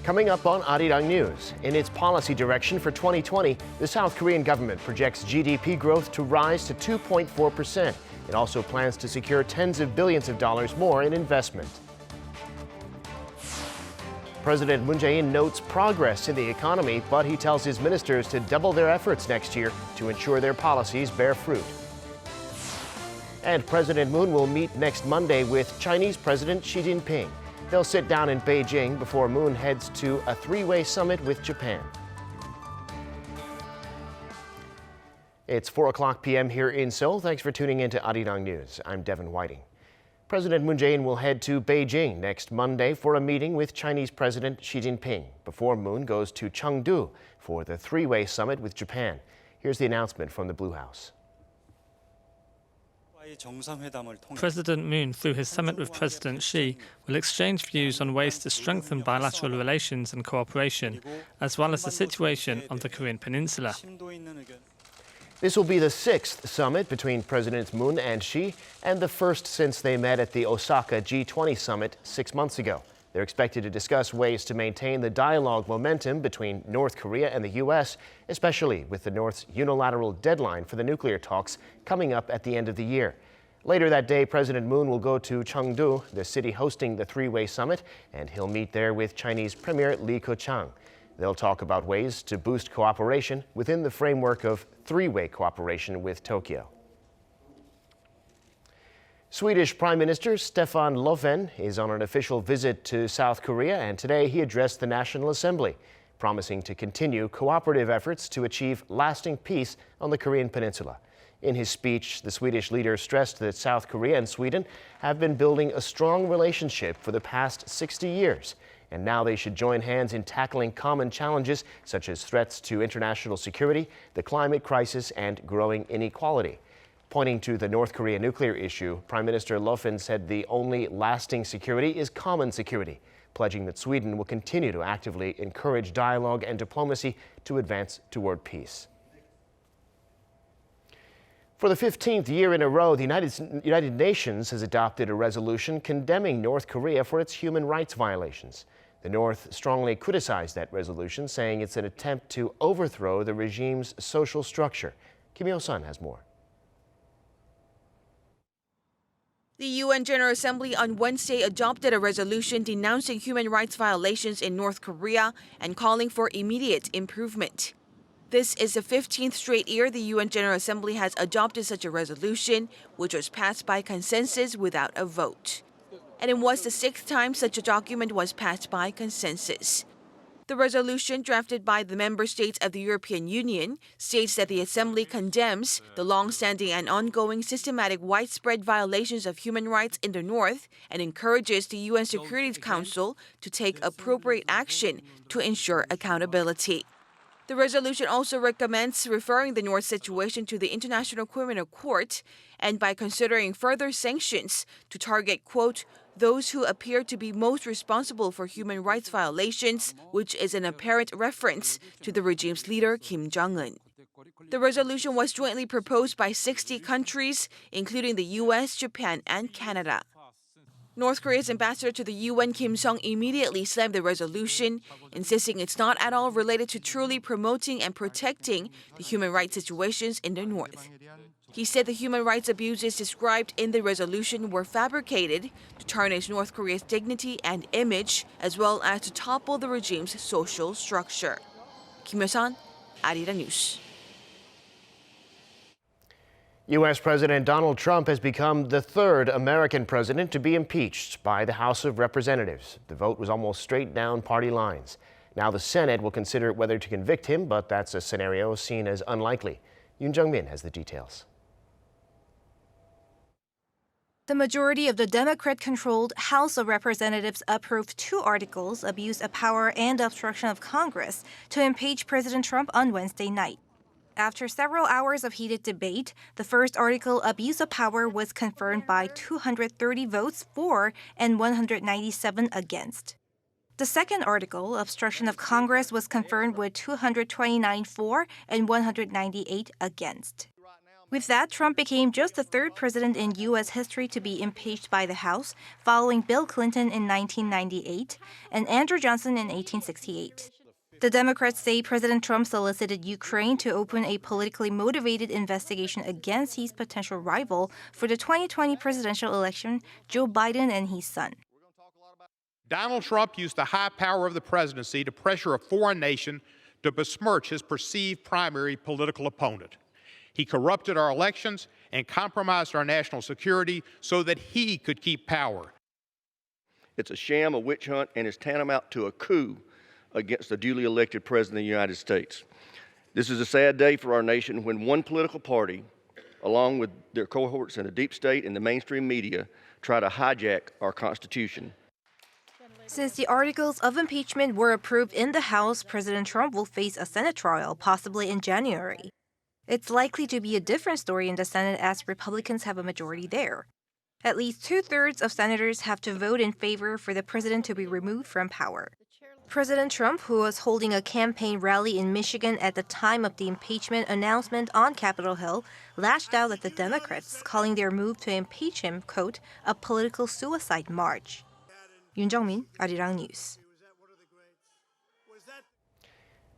Coming up on Arirang News, in its policy direction for 2020, the South Korean government projects GDP growth to rise to 2.4%. It also plans to secure tens of billions of dollars more in investment. President Jaein notes progress in the economy, but he tells his ministers to double their efforts next year to ensure their policies bear fruit. And President Moon will meet next Monday with Chinese President Xi Jinping. They'll sit down in Beijing before Moon heads to a three-way summit with Japan. It's 4:00 p.m. here in Seoul. Thanks for tuning in to Arirang News. I'm Devin Whiting. President Moon Jae-in will head to Beijing next Monday for a meeting with Chinese President Xi Jinping before Moon goes to Chengdu for the three-way summit with Japan. Here's the announcement from the Blue House. President Moon, through his summit with President Xi, will exchange views on ways to strengthen bilateral relations and cooperation, as well as the situation on the Korean Peninsula. This will be the sixth summit between Presidents Moon and Xi, and the first since they met at the Osaka G20 summit 6 months ago. They're expected to discuss ways to maintain the dialogue momentum between North Korea and the U.S., especially with the North's unilateral deadline for the nuclear talks coming up at the end of the year. Later that day, President Moon will go to Chengdu, the city hosting the three-way summit, and he'll meet there with Chinese Premier Li Keqiang. They'll talk about ways to boost cooperation within the framework of three-way cooperation with Tokyo. Swedish Prime Minister Stefan Löfven is on an official visit to South Korea, and today he addressed the National Assembly, promising to continue cooperative efforts to achieve lasting peace on the Korean Peninsula. In his speech, the Swedish leader stressed that South Korea and Sweden have been building a strong relationship for the past 60 years, and now they should join hands in tackling common challenges such as threats to international security, the climate crisis, and growing inequality. Pointing to the North Korea nuclear issue, Prime Minister Löfven said the only lasting security is common security, pledging that Sweden will continue to actively encourage dialogue and diplomacy to advance toward peace. For the 15th year in a row, the United Nations has adopted a resolution condemning North Korea for its human rights violations. The North strongly criticized that resolution, saying it's an attempt to overthrow the regime's social structure. Kim Yo-sun has more. The UN General Assembly on Wednesday adopted a resolution denouncing human rights violations in North Korea and calling for immediate improvement. This is the 15th straight year the UN General Assembly has adopted such a resolution, which was passed by consensus without a vote. And it was the sixth time such a document was passed by consensus. The resolution, drafted by the member states of the European Union, states that the Assembly condemns the long-standing and ongoing systematic widespread violations of human rights in the North and encourages the UN Security Council to take appropriate action to ensure accountability. The resolution also recommends referring the North situation to the International Criminal Court and by considering further sanctions to target, quote, those who appear to be most responsible for human rights violations, which is an apparent reference to the regime's leader, Kim Jong-un. The resolution was jointly proposed by 60 countries, including the U.S., Japan, and Canada. North Korea's ambassador to the UN, Kim Seungwoo, immediately slammed the resolution, insisting it's not at all related to truly promoting and protecting the human rights situations in the North. He said the human rights abuses described in the resolution were fabricated to tarnish North Korea's dignity and image, as well as to topple the regime's social structure. Kim Yo-sun, Arirang News. U.S. President Donald Trump has become the third American president to be impeached by the House of Representatives. The vote was almost straight down party lines. Now the Senate will consider whether to convict him, but that's a scenario seen as unlikely. Yoon Jung-min has the details. The majority of the Democrat-controlled House of Representatives approved 2 articles, abuse of power and obstruction of Congress, to impeach President Trump on Wednesday night. After several hours of heated debate, the first article, abuse of power, was confirmed by 230 votes for and 197 against. The second article, obstruction of Congress, was confirmed with 229 for and 198 against. With that, Trump became just the third president in U.S. history to be impeached by the House, following Bill Clinton in 1998 and Andrew Johnson in 1868. The Democrats say President Trump solicited Ukraine to open a politically motivated investigation against his potential rival for the 2020 presidential election, Joe Biden and his son. Donald Trump used the high power of the presidency to pressure a foreign nation to besmirch his perceived primary political opponent. He corrupted our elections and compromised our national security so that he could keep power. It's a sham, a witch hunt, and is tantamount to a coup against the duly elected President of the United States. This is a sad day for our nation when one political party, along with their cohorts in the deep state and the mainstream media, try to hijack our Constitution. Since the articles of impeachment were approved in the House, President Trump will face a Senate trial, possibly in January. It's likely to be a different story in the Senate as Republicans have a majority there. At least 2/3 of senators have to vote in favor for the president to be removed from power. President Trump, who was holding a campaign rally in Michigan at the time of the impeachment announcement on Capitol Hill, lashed out at the Democrats, calling their move to impeach him, quote, a political suicide march. Yoon Jung-min, Arirang News.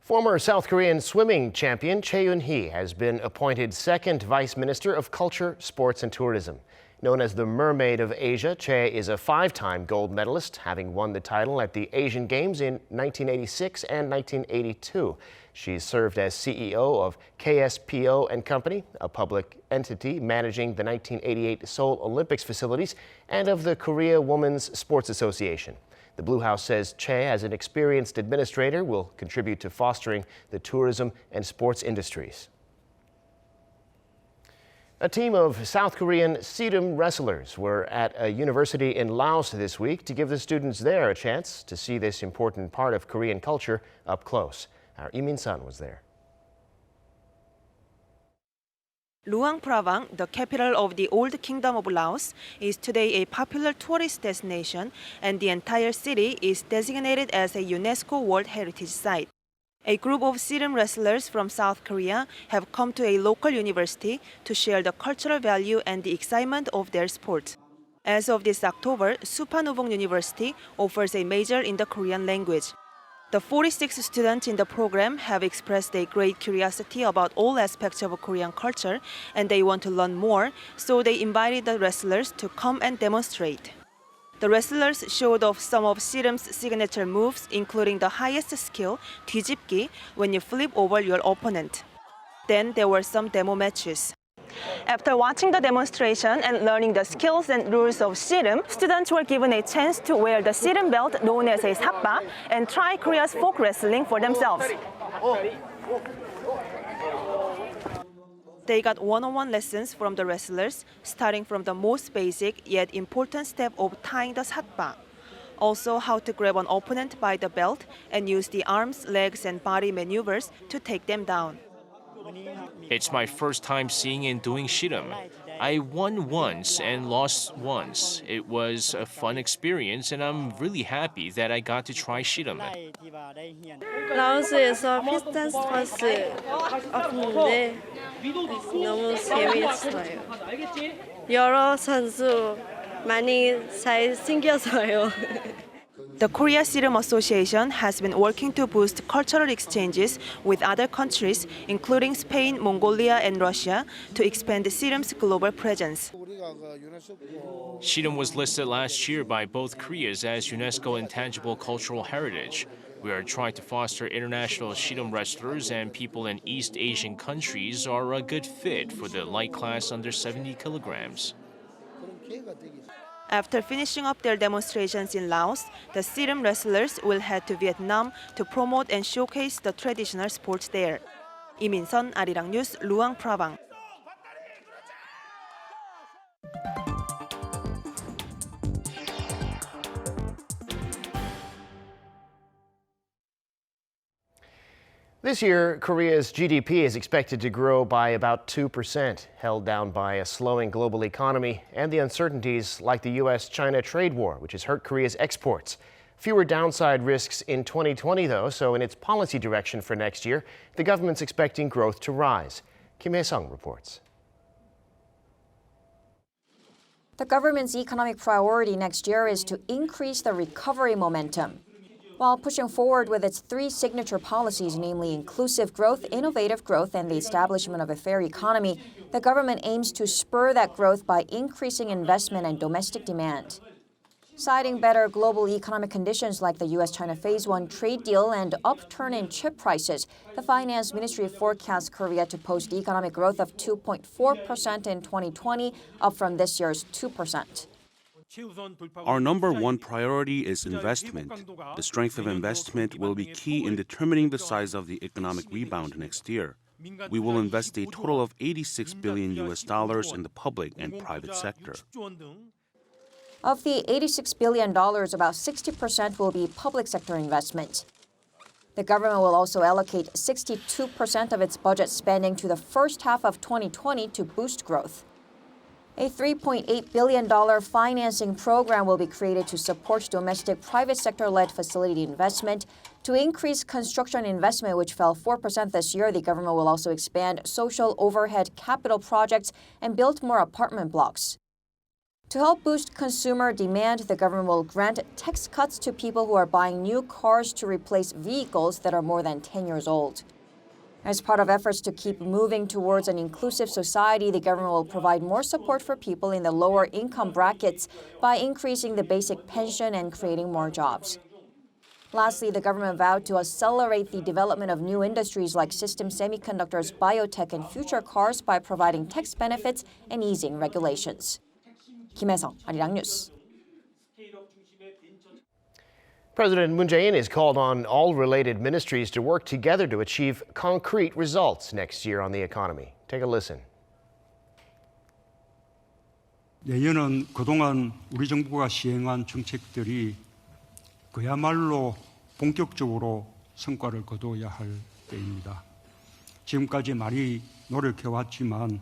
Former South Korean swimming champion Choi Youn-hee has been appointed second Vice Minister of Culture, Sports and Tourism. Known as the Mermaid of Asia, Choi is a 5-time gold medalist, having won the title at the Asian Games in 1986 and 1982. She's served as CEO of KSPO & Company, a public entity managing the 1988 Seoul Olympics facilities, and of the Korea Women's Sports Association. The Blue House says Choi, as an experienced administrator, will contribute to fostering the tourism and sports industries. A team of South Korean Ssireum wrestlers were at a university in Laos this week to give the students there a chance to see this important part of Korean culture up close. Our Lee Min-sun was there. Luang Prabang, the capital of the Old Kingdom of Laos, is today a popular tourist destination, and the entire city is designated as a UNESCO World Heritage Site. A group of Ssireum wrestlers from South Korea have come to a local university to share the cultural value and the excitement of their sport. As of this October, Supanuvong University offers a major in the Korean language. The 46 students in the program have expressed a great curiosity about all aspects of Korean culture, and they want to learn more, so they invited the wrestlers to come and demonstrate. The wrestlers showed off some of Ssireum's signature moves, including the highest skill, 뒤집기, when you flip over your opponent. Then there were some demo matches. After watching the demonstration and learning the skills and rules of Ssireum, students were given a chance to wear the Ssireum belt known as a sapba and try Korea's folk wrestling for themselves. They got one-on-one lessons from the wrestlers, starting from the most basic yet important step of tying the sapba. Also, how to grab an opponent by the belt and use the arms, legs, and body maneuvers to take them down. It's my first time seeing and doing Ssireum. I won once and lost once. It was a fun experience, and I'm really happy that I got to try Ssireum. 라오스에서 피스탄 스파스 아픈데 너무 재미있어요. 여러 선수 많이 잘 생겨서요. The Korea Ssireum Association has been working to boost cultural exchanges with other countries, including Spain, Mongolia, and Russia, to expand Ssireum's global presence. Ssireum was listed last year by both Koreas as UNESCO Intangible Cultural Heritage. We are trying to foster international Ssireum wrestlers, and people in East Asian countries are a good fit for the light class under 70 kilograms. After finishing up their demonstrations in Laos, the Ssireum wrestlers will head to Vietnam to promote and showcase the traditional sports there. Lee Min-sun, Arirang News, Luang Prabang. This year, Korea's GDP is expected to grow by about 2%, held down by a slowing global economy and the uncertainties like the U.S.-China trade war, which has hurt Korea's exports. Fewer downside risks in 2020, though, so in its policy direction for next year, the government's expecting growth to rise. Kim Seungwoo reports. The government's economic priority next year is to increase the recovery momentum, while pushing forward with its three signature policies, namely inclusive growth, innovative growth, and the establishment of a fair economy. The government aims to spur that growth by increasing investment and domestic demand. Citing better global economic conditions like the U.S.-China Phase 1 trade deal and upturn in chip prices, the Finance Ministry forecasts Korea to post economic growth of 2.4% in 2020, up from this year's 2%. Our number one priority is investment. The strength of investment will be key in determining the size of the economic rebound next year. We will invest a total of $86 billion in the public and private sector. Of the $86 billion, about 60% will be public sector investment. The government will also allocate 62% of its budget spending to the first half of 2020 to boost growth. A $3.8 billion financing program will be created to support domestic private sector-led facility investment. To increase construction investment, which fell 4% this year, the government will also expand social overhead capital projects and build more apartment blocks. To help boost consumer demand, the government will grant tax cuts to people who are buying new cars to replace vehicles that are more than 10 years old. As part of efforts to keep moving towards an inclusive society, the government will provide more support for people in the lower income brackets by increasing the basic pension and creating more jobs. Lastly, the government vowed to accelerate the development of new industries like system semiconductors, biotech, and future cars by providing tax benefits and easing regulations. Kim Seung, Arirang News. President Moon Jae-in has called on all related ministries to work together to achieve concrete results next year on the economy. Take a listen. 내년은 그동안 우리 정부가 시행한 정책들이 그야말로 본격적으로 성과를 거둬야 할 때입니다. 지금까지 많이 노력해왔지만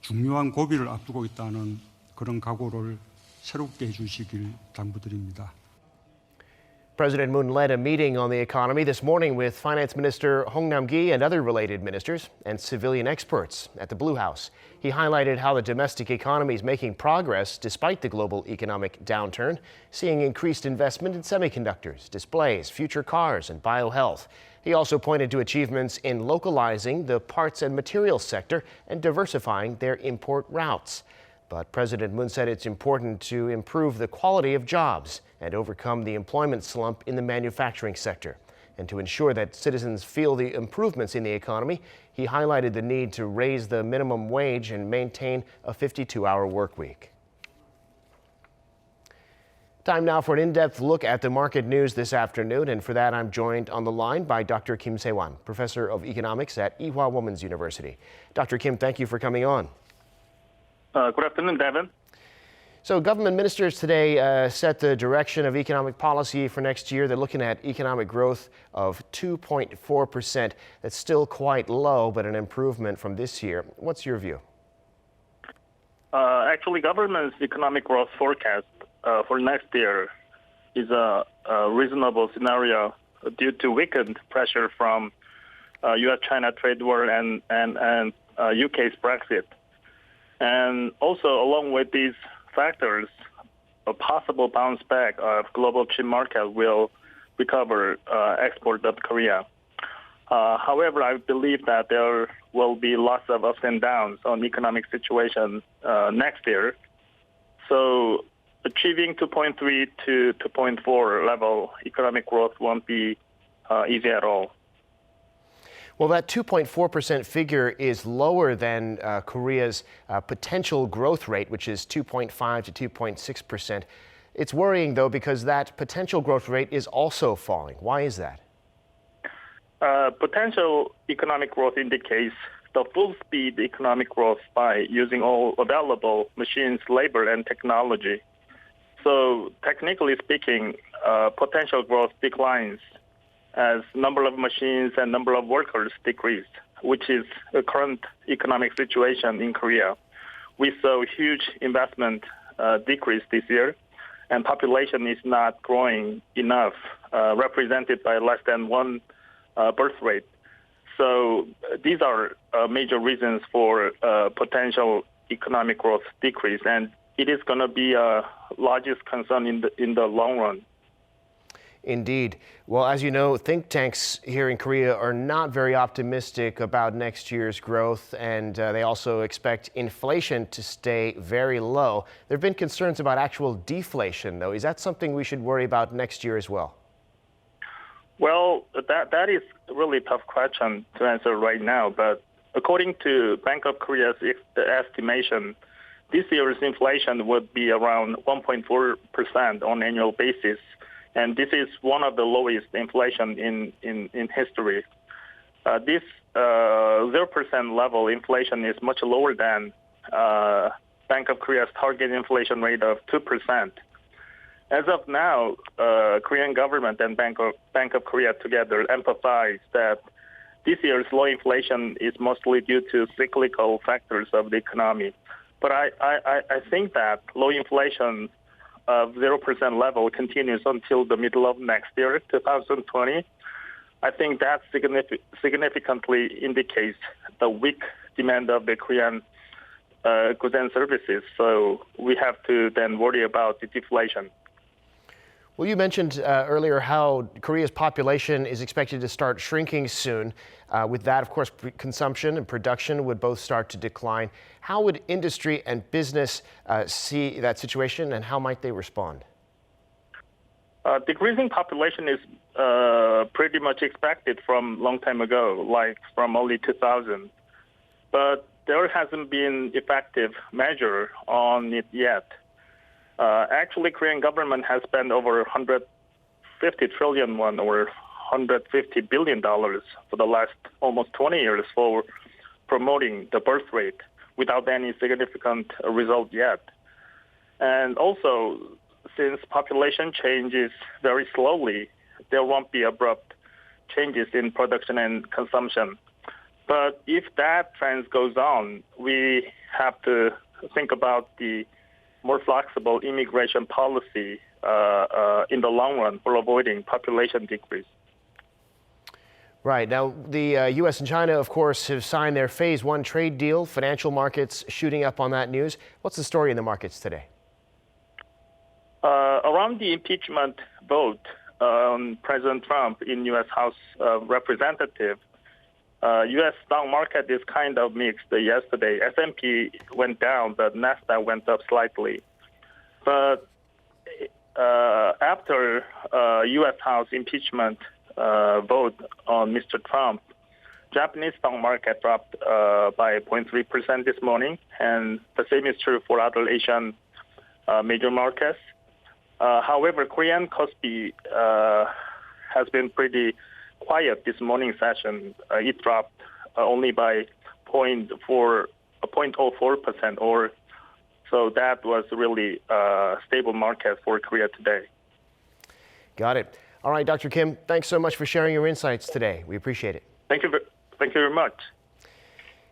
중요한 고비를 앞두고 있다는 그런 각오를 새롭게 해주시길 당부드립니다. President Moon led a meeting on the economy this morning with Finance Minister Hong Nam-gi and other related ministers and civilian experts at the Blue House. He highlighted how the domestic economy is making progress despite the global economic downturn, seeing increased investment in semiconductors, displays, future cars, and biohealth. He also pointed to achievements in localizing the parts and materials sector and diversifying their import routes. But President Moon said it's important to improve the quality of jobs and overcome the employment slump in the manufacturing sector. And to ensure that citizens feel the improvements in the economy, he highlighted the need to raise the minimum wage and maintain a 52-hour work week. Time now for an in-depth look at the market news this afternoon, and for that I'm joined on the line by Dr. Kim Seungwoo, professor of economics at Ewha Women's University. Dr. Kim, thank you for coming on. Good afternoon, Devin. So government ministers today set the direction of economic policy for next year. They're looking at economic growth of 2.4%. That's still quite low, but an improvement from this year. What's your view? Actually, government's economic growth forecast for next year is a reasonable scenario due to weakened pressure from U.S.-China trade war and UK's Brexit. And also, along with these factors, a possible bounce back of global chip market will recover export of Korea. However, I believe that there will be lots of ups and downs on economic situation next year. So achieving 2.3 to 2.4 level economic growth won't be easy at all. Well, that 2.4% figure is lower than Korea's potential growth rate, which is 2.5 to 2.6%. It's worrying, though, because that potential growth rate is also falling. Why is that? Potential economic growth indicates the full-speed economic growth by using all available machines, labor, and technology. So technically speaking, potential growth declines as number of machines and number of workers decreased, which is the current economic situation in Korea. We saw huge investment decrease this year, and population is not growing enough, represented by less than one birth rate. So these are major reasons for potential economic growth decrease. And it is going to be a largest concern in the long run. Indeed. Well, as you know, think tanks here in Korea are not very optimistic about next year's growth, and they also expect inflation to stay very low. There have been concerns about actual deflation, though. Is that something we should worry about next year as well? Well, that is a really tough question to answer right now, but according to Bank of Korea's estimation, this year's inflation would be around 1.4% on an annual basis. And this is one of the lowest inflation in history. This 0% level inflation is much lower than Bank of Korea's target inflation rate of 2%. As of now, Korean government and Bank of Korea together emphasize that this year's low inflation is mostly due to cyclical factors of the economy. But I think that low inflation of 0% level continues until the middle of next year, 2020. I think that significantly indicates the weak demand of the Korean goods and services. So we have to then worry about the deflation. Well, you mentioned earlier how Korea's population is expected to start shrinking soon. With that, of course, consumption and production would both start to decline. How would industry and business see that situation, and how might they respond? Decreasing population is pretty much expected from a long time ago, like from early 2000. But there hasn't been effective measure on it yet. Actually, Korean government has spent over 150 trillion won, or $150 billion for the last almost 20 years for promoting the birth rate without any significant result yet. And also, since population changes very slowly, there won't be abrupt changes in production and consumption. But if that trend goes on, we have to think about the more flexible immigration policy in the long run for avoiding population decrease. Right. Now, the U.S. and China, of course, have signed their Phase 1 trade deal. Financial markets shooting up on that news. What's the story in the markets today? Around the impeachment vote on President Trump in U.S. House of Representatives, U.S. stock market is kind of mixed yesterday. S&P went down, but Nasdaq went up slightly. But after U.S. House impeachment vote on Mr. Trump, Japanese stock market dropped by 0.3% this morning, and the same is true for other Asian major markets. However, Korean Kospi has been pretty quiet this morning session. It dropped only by 0.04%, or so that was really a stable market for Korea today. Got it. All right, Dr. Kim, thanks so much for sharing your insights today. We appreciate it. Thank you very much.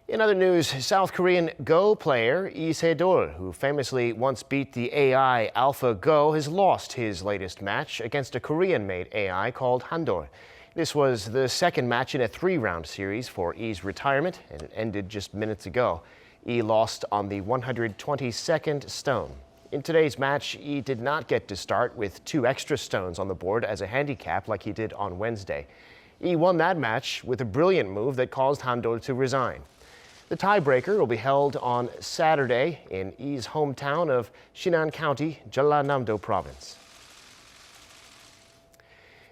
In other news, South Korean Go player Lee Se-dol, who famously once beat the AI AlphaGo, has lost his latest match against a Korean-made AI called HanDol. This was the second match in a 3-round series for Lee's retirement, and it ended just minutes ago. Lee lost on the 122nd stone. In today's match, Lee did not get to start with 2 extra stones on the board as a handicap like he did on Wednesday. Lee won that match with a brilliant move that caused HanDol to resign. The tiebreaker will be held on Saturday in Lee's hometown of Sinan County, Jeollanam-do Province.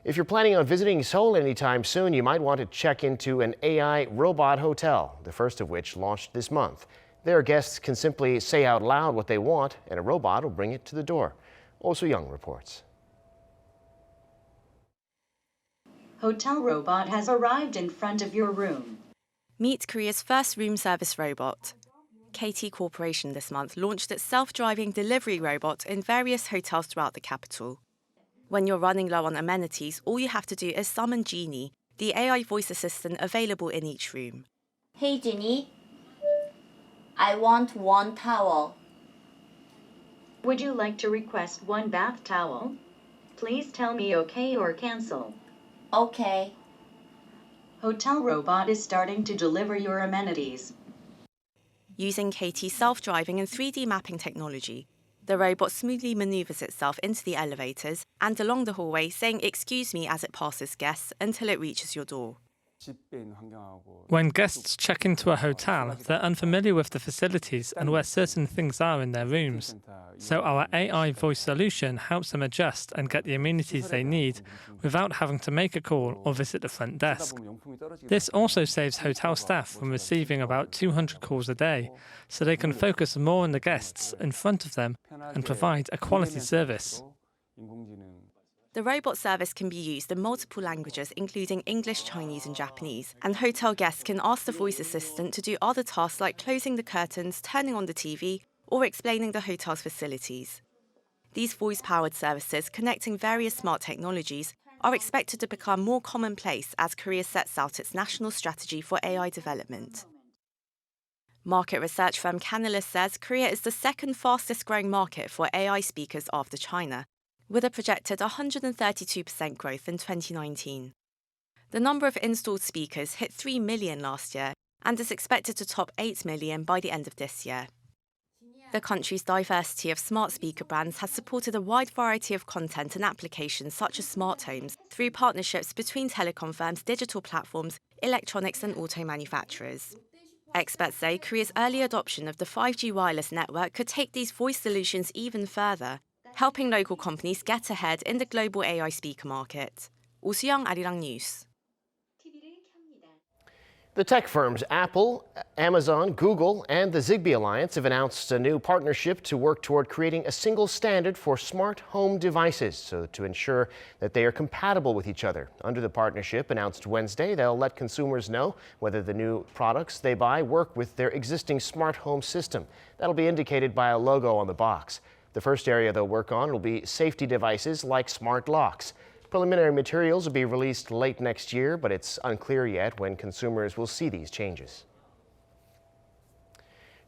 If you're planning on visiting Seoul anytime soon, you might want to check into an AI robot hotel, the first of which launched this month. There, guests can simply say out loud what they want, and a robot will bring it to the door. Oh So-young reports. Hotel robot has arrived in front of your room. Meet Korea's first room service robot. KT Corporation this month launched its self-driving delivery robot in various hotels throughout the capital. When you're running low on amenities, all you have to do is summon Genie, the AI voice assistant available in each room. Hey Genie, I want 1 towel. Would you like to request 1 bath towel? Please tell me okay or cancel. Okay. Hotel robot is starting to deliver your amenities. Using KT's self-driving and 3D mapping technology, The robot smoothly maneuvers itself into the elevators and along the hallway, saying "excuse me" as it passes guests until it reaches your door. When guests check into a hotel, they're unfamiliar with the facilities and where certain things are in their rooms. So our AI voice solution helps them adjust and get the amenities they need without having to make a call or visit the front desk. This also saves hotel staff from receiving about 200 calls a day, so they can focus more on the guests in front of them and provide a quality service. The robot service can be used in multiple languages, including English, Chinese, and Japanese, and hotel guests can ask the voice assistant to do other tasks like closing the curtains, turning on the TV, or explaining the hotel's facilities. These voice-powered services, connecting various smart technologies, are expected to become more commonplace as Korea sets out its national strategy for AI development. Market research firm Canalys says Korea is the second fastest-growing market for AI speakers after China, with a projected 132% growth in 2019. The number of installed speakers hit 3 million last year and is expected to top 8 million by the end of this year. The country's diversity of smart speaker brands has supported a wide variety of content and applications such as smart homes through partnerships between telecom firms, digital platforms, electronics and auto manufacturers. Experts say Korea's early adoption of the 5G wireless network could take these voice solutions even further, helping local companies get ahead in the global AI speaker market. Seoul, Arirang News. The tech firms Apple, Amazon, Google, and the Zigbee Alliance have announced a new partnership to work toward creating a single standard for smart home devices, so to ensure that they are compatible with each other. Under the partnership announced Wednesday, they'll let consumers know whether the new products they buy work with their existing smart home system. That'll be indicated by a logo on the box. The first area they'll work on will be safety devices like smart locks. Preliminary materials will be released late next year, but it's unclear yet when consumers will see these changes.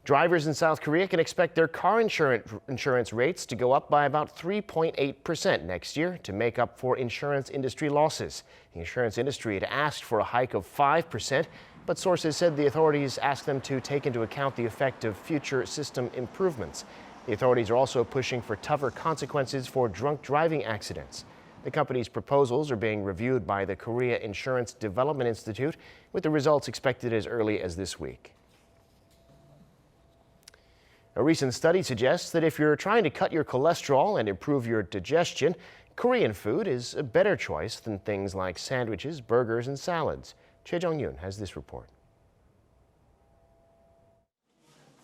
Drivers in South Korea can expect their car insurance rates to go up by about 3.8% next year to make up for insurance industry losses. The insurance industry had asked for a hike of 5%, but sources said the authorities asked them to take into account the effect of future system improvements. The authorities are also pushing for tougher consequences for drunk driving accidents. The company's proposals are being reviewed by the Korea Insurance Development Institute, with the results expected as early as this week. A recent study suggests that if you're trying to cut your cholesterol and improve your digestion, Korean food is a better choice than things like sandwiches, burgers, and salads. Choi Youn-hee has this report.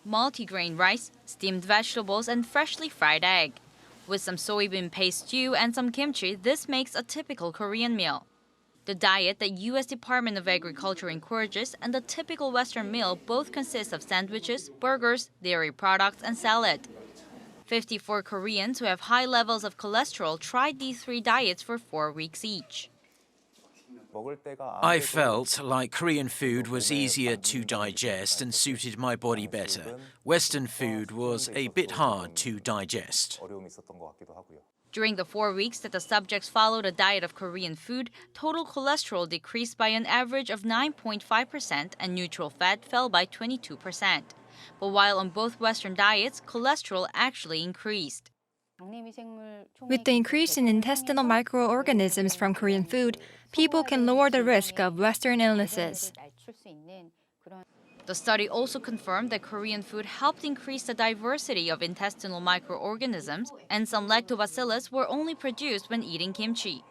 Multigrain rice, steamed vegetables, and freshly fried egg. With some soybean paste stew and some kimchi, this makes a typical Korean meal. The diet that U.S. Department of Agriculture encourages and the typical Western meal both consist of sandwiches, burgers, dairy products, and salad. 54 Koreans who have high levels of cholesterol tried these three diets for 4 weeks each. I felt like Korean food was easier to digest and suited my body better. Western food was a bit hard to digest. During the 4 weeks that the subjects followed a diet of Korean food, total cholesterol decreased by an average of 9.5% and neutral fat fell by 22%. But while on both Western diets, cholesterol actually increased. With the increase in intestinal microorganisms from Korean food, people can lower the risk of Western illnesses. The study also confirmed that Korean food helped increase the diversity of intestinal microorganisms, and some lactobacillus were only produced when eating kimchi.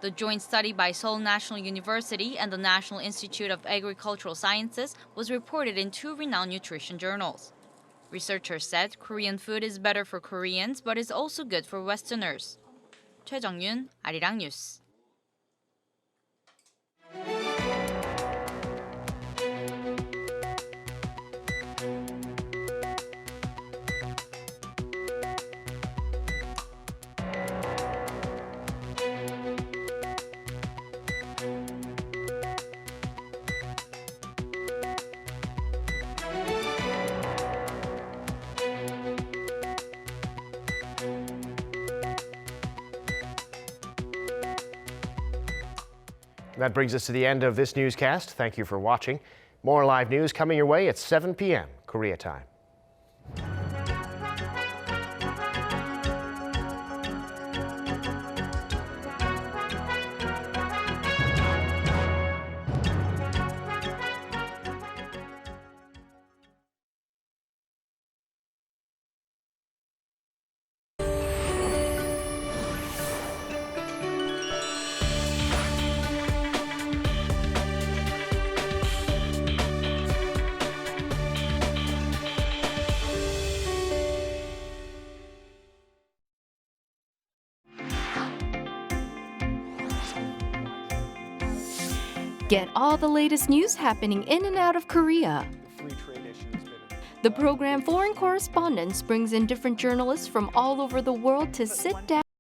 The joint study by Seoul National University and the National Institute of Agricultural Sciences was reported in 2 renowned nutrition journals. Researchers said Korean food is better for Koreans, but is also good for Westerners. Choi Jung-yoon, Arirang News. That brings us to the end of this newscast. Thank you for watching. More live news coming your way at 7 p.m. Korea time. Get all the latest news happening in and out of Korea. The program Foreign Correspondents brings in different journalists from all over the world to sit down